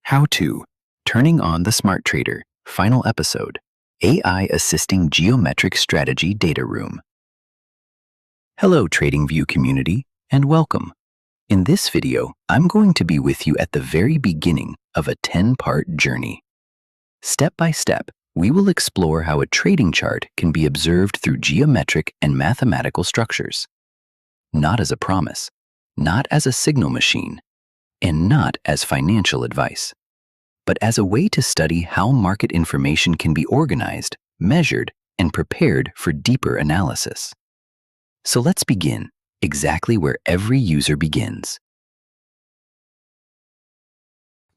How to Turning on the Smart Trader, Final Episode, AI Assisting Geometric Strategy Data Room. Hello TradingView community, and welcome. In this video, I'm going to be with you at the very beginning of a 10-part journey. Step by step, we will explore how a trading chart can be observed through geometric and mathematical structures. Not as a promise, not as a signal machine, and not as financial advice, but as a way to study how market information can be organized, measured, and prepared for deeper analysis. So let's begin exactly where every user begins.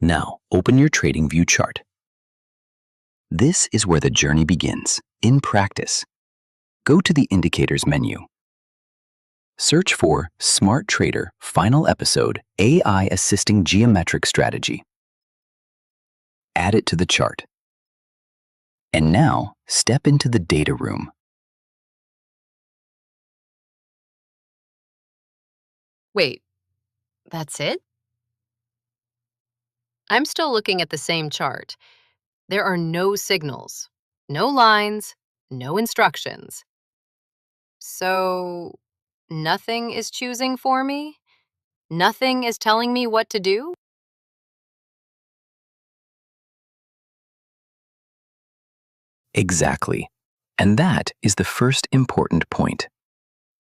Now, open your TradingView chart. This is where the journey begins, in practice. Go to the Indicators menu. Search for Smart Trader Final Episode AI Assisting Geometric Strategy. Add it to the chart. And now, step into the data room. Wait, that's it? I'm still looking at the same chart. There are no signals, no lines, no instructions. So, nothing is choosing for me? Nothing is telling me what to do? Exactly. And that is the first important point.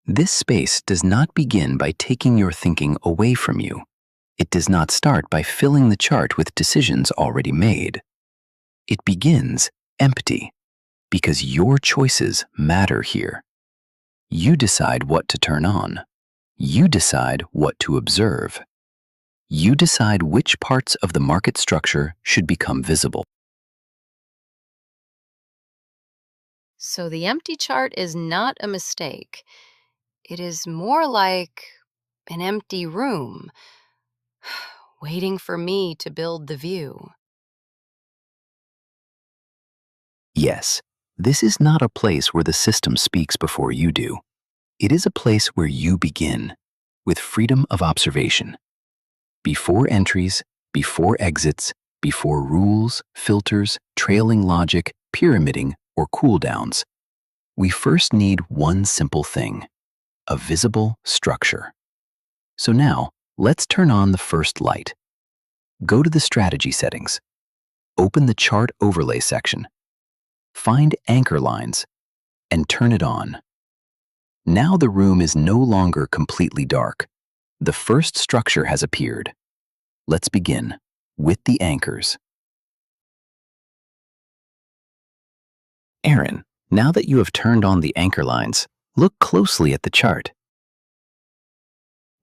This space does not begin by taking your thinking away from you. It does not start by filling the chart with decisions already made. It begins empty, because your choices matter here. You decide what to turn on. You decide what to observe. You decide which parts of the market structure should become visible. So the empty chart is not a mistake. It is more like an empty room, waiting for me to build the view. Yes, this is not a place where the system speaks before you do. It is a place where you begin, with freedom of observation. Before entries, before exits, before rules, filters, trailing logic, pyramiding, or cooldowns, we first need one simple thing: a visible structure. So now, let's turn on the first light. Go to the strategy settings. Open the chart overlay section. Find anchor lines and turn it on. Now the room is no longer completely dark. The first structure has appeared. Let's begin with the anchors. Aaron, now that you have turned on the anchor lines, look closely at the chart.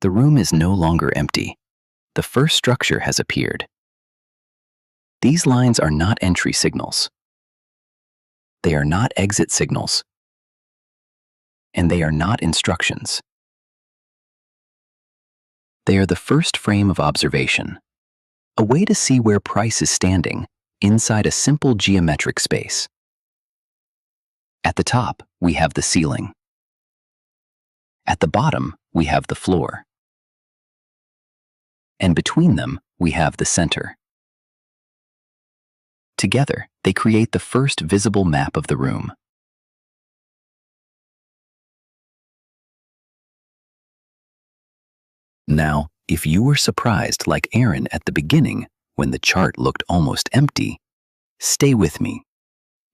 The room is no longer empty. The first structure has appeared. These lines are not entry signals. They are not exit signals. And they are not instructions. They are the first frame of observation, a way to see where price is standing inside a simple geometric space. At the top, we have the ceiling. At the bottom, we have the floor. And between them, we have the center. Together, they create the first visible map of the room. Now, if you were surprised like Aaron at the beginning when the chart looked almost empty, stay with me,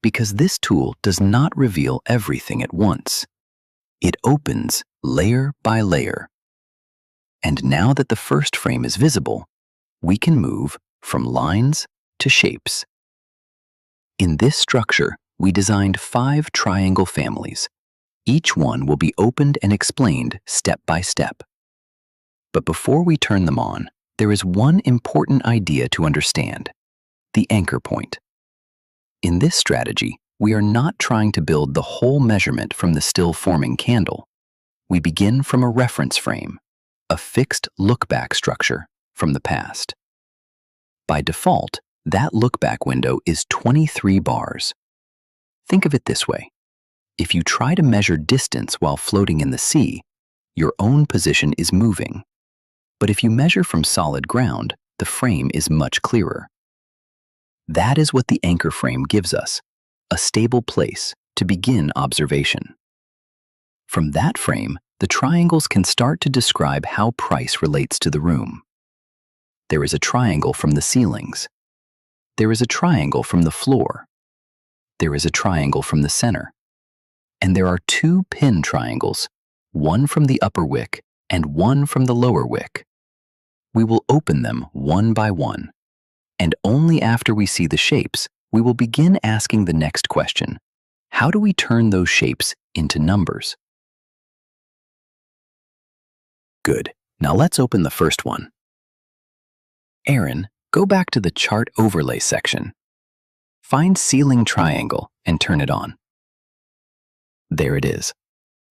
because this tool does not reveal everything at once. It opens layer by layer. And now that the first frame is visible, we can move from lines to shapes. In this structure, we designed 5 triangle families. Each one will be opened and explained step by step. But before we turn them on, there is one important idea to understand: the anchor point. In this strategy, we are not trying to build the whole measurement from the still forming candle. We begin from a reference frame, a fixed look-back structure from the past. By default, that look-back window is 23 bars. Think of it this way: if you try to measure distance while floating in the sea, your own position is moving. But if you measure from solid ground, the frame is much clearer. That is what the anchor frame gives us, a stable place to begin observation. From that frame, the triangles can start to describe how price relates to the room. There is a triangle from the ceilings. There is a triangle from the floor. There is a triangle from the center. And there are two pin triangles, one from the upper wick and one from the lower wick. We will open them one by one, and only after we see the shapes, we will begin asking the next question. How do we turn those shapes into numbers? Good. Now let's open the first one. Aaron, go back to the chart overlay section. Find ceiling triangle and turn it on. There it is.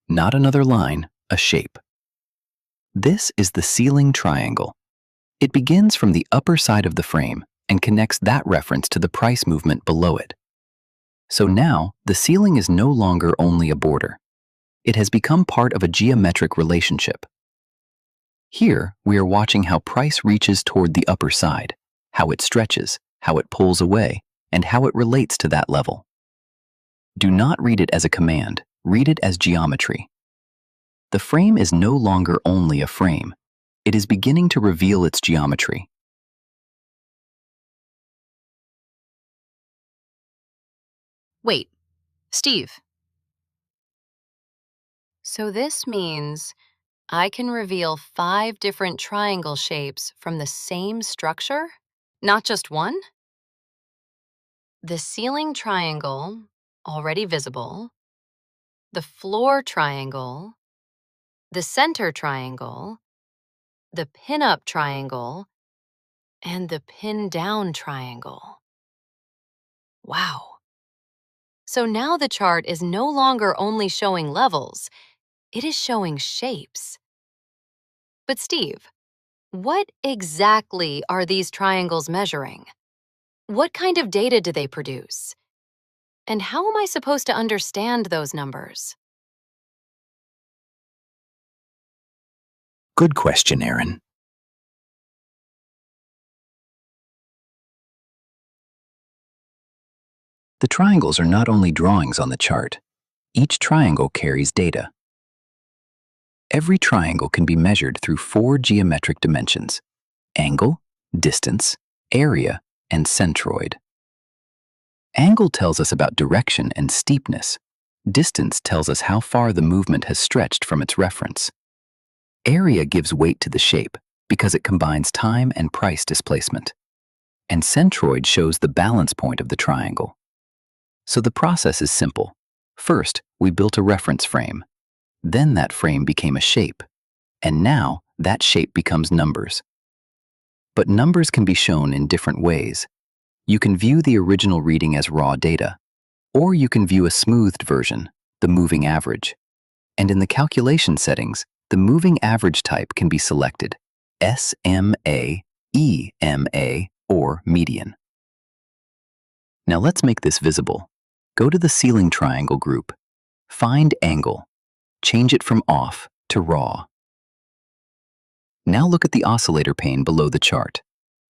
Not another line, a shape. This is the ceiling triangle. It begins from the upper side of the frame and connects that reference to the price movement below it. So now, the ceiling is no longer only a border. It has become part of a geometric relationship. Here, we are watching how price reaches toward the upper side, how it stretches, how it pulls away, and how it relates to that level. Do not read it as a command, read it as geometry. The frame is no longer only a frame. It is beginning to reveal its geometry. Wait, Steve. So this means I can reveal 5 different triangle shapes from the same structure? Not just one? The ceiling triangle, already visible, the floor triangle, the center triangle, the pin-up triangle, and the pin-down triangle. Wow. So now the chart is no longer only showing levels, it is showing shapes. But Steve, what exactly are these triangles measuring? What kind of data do they produce? And how am I supposed to understand those numbers? Good question, Aaron. The triangles are not only drawings on the chart. Each triangle carries data. Every triangle can be measured through 4 geometric dimensions: angle, distance, area, and centroid. Angle tells us about direction and steepness. Distance tells us how far the movement has stretched from its reference. Area gives weight to the shape because it combines time and price displacement. And centroid shows the balance point of the triangle. So the process is simple. First, we built a reference frame. Then that frame became a shape. And now, that shape becomes numbers. But numbers can be shown in different ways. You can view the original reading as raw data, or you can view a smoothed version, the moving average. And in the calculation settings, the moving average type can be selected: SMA, EMA, or median. Now let's make this visible. Go to the ceiling triangle group. Find angle. Change it from off to raw. Now look at the oscillator pane below the chart.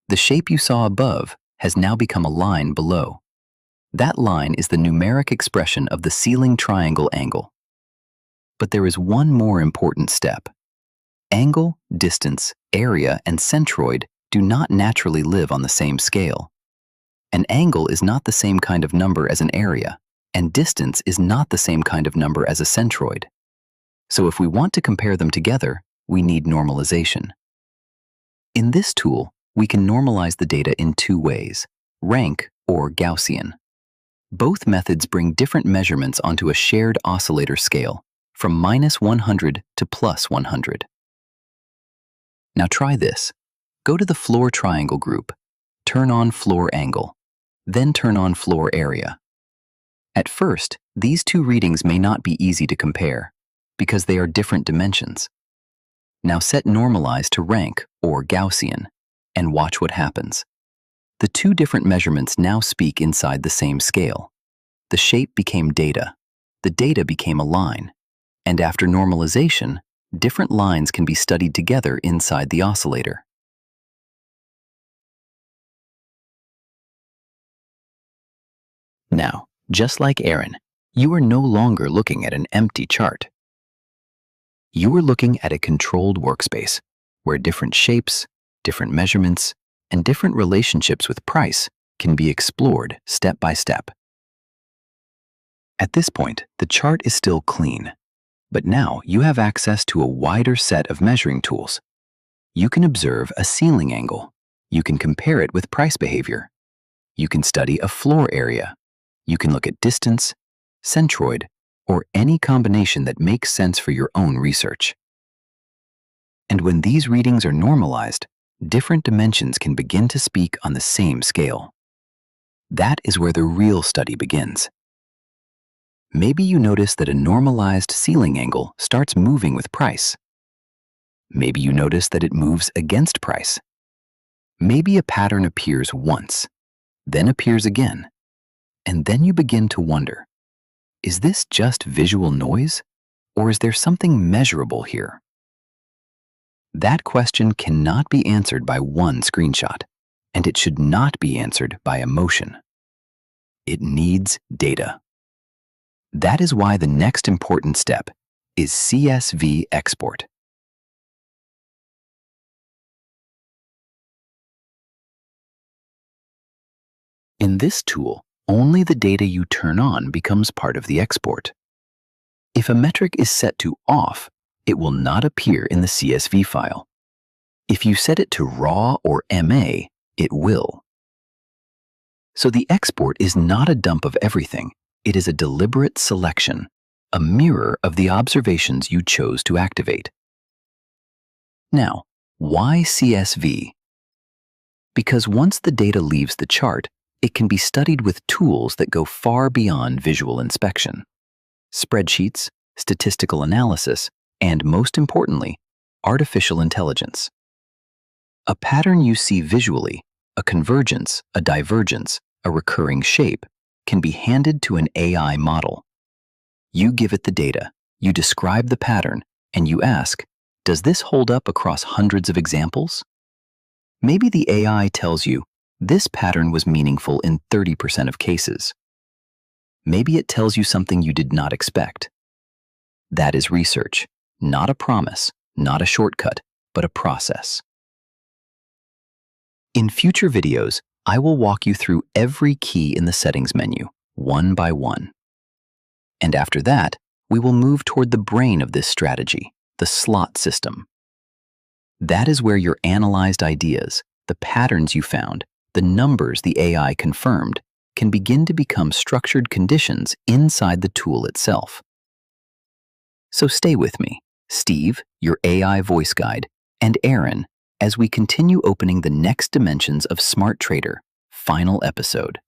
The shape you saw above has now become a line below. That line is the numeric expression of the ceiling triangle angle. But there is one more important step. Angle, distance, area, and centroid do not naturally live on the same scale. An angle is not the same kind of number as an area, and distance is not the same kind of number as a centroid. So if we want to compare them together, we need normalization. In this tool, we can normalize the data in 2 ways: rank or Gaussian. Both methods bring different measurements onto a shared oscillator scale, from -100 to +100. Now try this. Go to the floor triangle group, turn on floor angle, then turn on floor area. At first, these 2 readings may not be easy to compare, because they are different dimensions. Now set normalize to rank or Gaussian, and watch what happens. The 2 different measurements now speak inside the same scale. The shape became data, the data became a line, and after normalization, different lines can be studied together inside the oscillator. Now, just like Aaron, you are no longer looking at an empty chart. You are looking at a controlled workspace where different shapes, different measurements, and different relationships with price can be explored step by step. At this point, the chart is still clean, but now you have access to a wider set of measuring tools. You can observe a ceiling angle. You can compare it with price behavior. You can study a floor area. You can look at distance, centroid, or any combination that makes sense for your own research. And when these readings are normalized, different dimensions can begin to speak on the same scale. That is where the real study begins. Maybe you notice that a normalized ceiling angle starts moving with price. Maybe you notice that it moves against price. Maybe a pattern appears once, then appears again, and then you begin to wonder, is this just visual noise, or is there something measurable here? That question cannot be answered by one screenshot, and it should not be answered by emotion. It needs data. That is why the next important step is CSV export. In this tool, only the data you turn on becomes part of the export. If a metric is set to off, it will not appear in the CSV file. If you set it to raw or MA, it will. So the export is not a dump of everything. It is a deliberate selection, a mirror of the observations you chose to activate. Now, why CSV? Because once the data leaves the chart, it can be studied with tools that go far beyond visual inspection. Spreadsheets, statistical analysis, and most importantly, artificial intelligence. A pattern you see visually, a convergence, a divergence, a recurring shape, can be handed to an AI model. You give it the data, you describe the pattern, and you ask, does this hold up across hundreds of examples? Maybe the AI tells you, this pattern was meaningful in 30% of cases. Maybe it tells you something you did not expect. That is research, not a promise, not a shortcut, but a process. In future videos, I will walk you through every key in the settings menu, one by one. And after that, we will move toward the brain of this strategy, the slot system. That is where your analyzed ideas, the patterns you found, the numbers the AI confirmed, can begin to become structured conditions inside the tool itself. So stay with me, Steve, your AI voice guide, and Aaron, as we continue opening the next dimensions of Smart Trader, final episode.